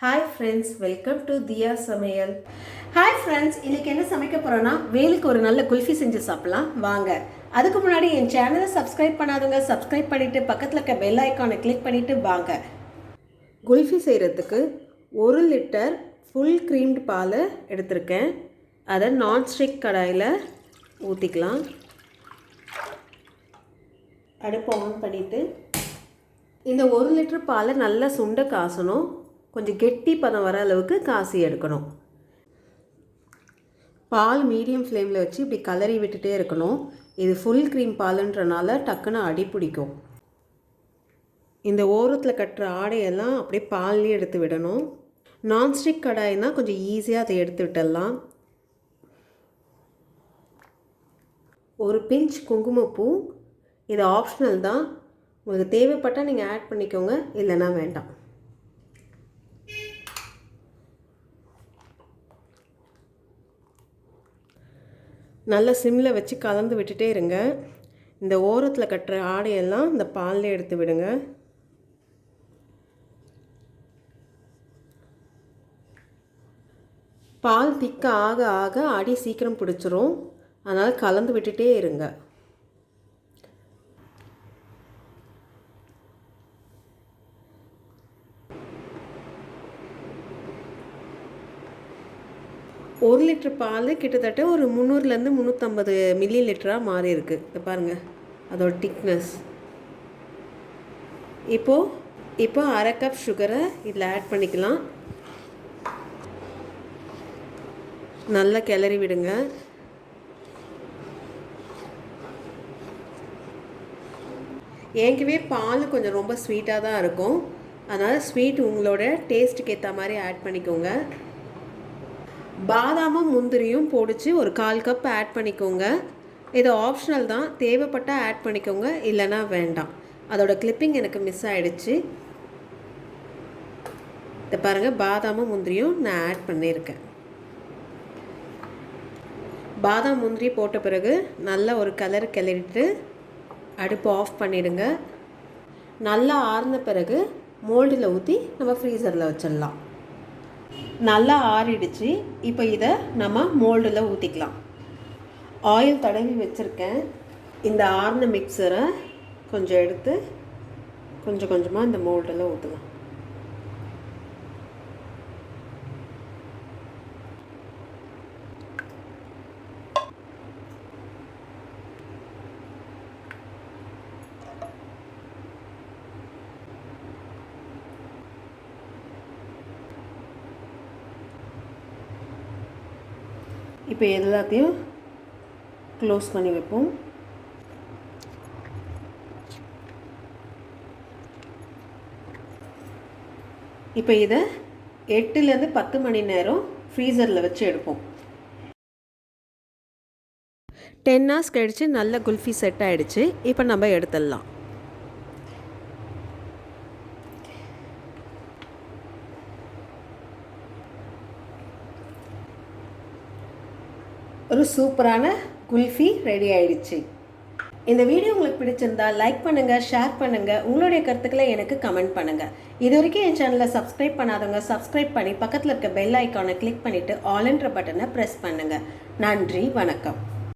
Hi friends, welcome to Diya Samayal. Hi friends, இன்னைக்கு என்ன சமைக்க போறோம்னா வேலுக்கு ஒரு நல்ல குல்ஃபி செஞ்சு சாப்பிடலாம் வாங்க. அதுக்கு முன்னாடி என் சேனலை சப்ஸ்கிரைப் பண்ணாதவங்க சப்ஸ்கிரைப் பண்ணிட்டு பக்கத்துல இருக்க பெல் ஐகானை கிளிக் பண்ணிட்டு வாங்க. குல்ஃபி செய்யறதுக்கு 1 லிட்டர் ஃபுல் க்ரீம்டு பால் எடுத்திருக்கேன். அதை நான்ஸ்டிக் கடாயில் ஊற்றிக்கலாம். அடுப்பை ஆன் பண்ணிட்டு இந்த 1 லிட்டர் பாலை நல்லா சுண்ட காசணும். கொஞ்சம் கெட்டி பதம் வர அளவுக்கு காசி எடுக்கணும். பால் மீடியம் ஃப்ளேமில் வச்சு இப்படி கலரி விட்டுட்டே இருக்கணும். இது ஃபுல் க்ரீம் பாலுன்றனால டக்குன்னு அடி பிடிக்கும். இந்த ஓரத்தில் கட்டுற ஆடையெல்லாம் அப்படியே பால்லேயே எடுத்து விடணும். நான்ஸ்டிக் கடாய்னா கொஞ்சம் ஈஸியாக அதை எடுத்து விட்டுடலாம். ஒரு பிஞ்ச் குங்குமப்பூ, இது ஆப்ஷனல் தான். உங்களுக்கு தேவைப்பட்டால் நீங்கள் ஆட் பண்ணிக்கோங்க, இல்லைன்னா வேண்டாம். நல்லா சிம்மில் வச்சு கலந்து விட்டுட்டே இருங்க. இந்த ஓரத்தில் கட்டுற ஆடையெல்லாம் இந்த பாலில் எடுத்து விடுங்க. பால் திக்க ஆக ஆக அடி சீக்கிரம் பிடிச்சிரும். அதனால் கலந்து விட்டுட்டே இருங்க. ஒரு லிட்டர் பால் கிட்டத்தட்ட ஒரு 300லேருந்து 350 மில்லி லிட்டராக மாறி இருக்குது. இதை பாருங்கள், அதோட திக்னஸ். இப்போ அரை கப் சுகரை இதில் ஆட் பண்ணிக்கலாம். நல்லா கிளறி விடுங்க. ஏற்கனவே பால் கொஞ்சம் ரொம்ப ஸ்வீட்டாக தான் இருக்கும். அதனால் ஸ்வீட் உங்களோட டேஸ்ட்டுக்கு ஏற்ற மாதிரி ஆட் பண்ணிக்கோங்க. பாதாமும் முந்திரியும் பொடிச்சு ஒரு 1/4 கப் ஆட் பண்ணிக்கோங்க. இது ஆப்ஷனல் தான், தேவைப்பட்டால் ஆட் பண்ணிக்கோங்க, இல்லைனா வேண்டாம். அதோட கிளிப்பிங் எனக்கு மிஸ் ஆகிடுச்சு. இதை பாருங்கள், பாதாமும் முந்திரியும் நான் ஆட் பண்ணியிருக்கேன். பாதாம் முந்திரி போட்ட பிறகு நல்லா ஒரு கலர் கிளறிட்டு அடுப்பு ஆஃப் பண்ணிவிடுங்க. நல்லா ஆறின பிறகு மோல்டில் ஊற்றி நம்ம ஃப்ரீசரில் வச்சிடலாம். நல்லா ஆறிடுச்சு. இப்போ இதை நம்ம மோல்டில் ஊற்றிக்கலாம். ஆயில் தடவி வச்சுருக்கேன். இந்த ஆறின மிக்சரை கொஞ்சம் எடுத்து கொஞ்சம் கொஞ்சமாக இந்த மோல்டில் ஊற்றலாம். இப்போ எல்லாத்தையும் க்ளோஸ் பண்ணி வைப்போம். இப்போ இதை 8லேருந்து 10 மணி நேரம் ஃப்ரீசரில் வச்சு எடுப்போம். 10 hours கழிச்சு நல்ல குல்ஃபி செட் ஆகிடுச்சு. இப்போ நம்ம எடுத்துடலாம். ஒரு சூப்பரான குல்ஃபி ரெடி ஆயிடுச்சு. இந்த வீடியோ உங்களுக்கு பிடிச்சிருந்தா லைக் பண்ணுங்கள், ஷேர் பண்ணுங்கள், உங்களுடைய கருத்துக்களை எனக்கு கமெண்ட் பண்ணுங்கள். இது வரைக்கும் என் சேனலை சப்ஸ்கிரைப் பண்ணாதவங்க சப்ஸ்கிரைப் பண்ணி பக்கத்தில் இருக்க பெல் ஐக்கானை கிளிக் பண்ணிவிட்டு ஆல் என்ற பட்டனை ப்ரெஸ் பண்ணுங்கள். நன்றி, வணக்கம்.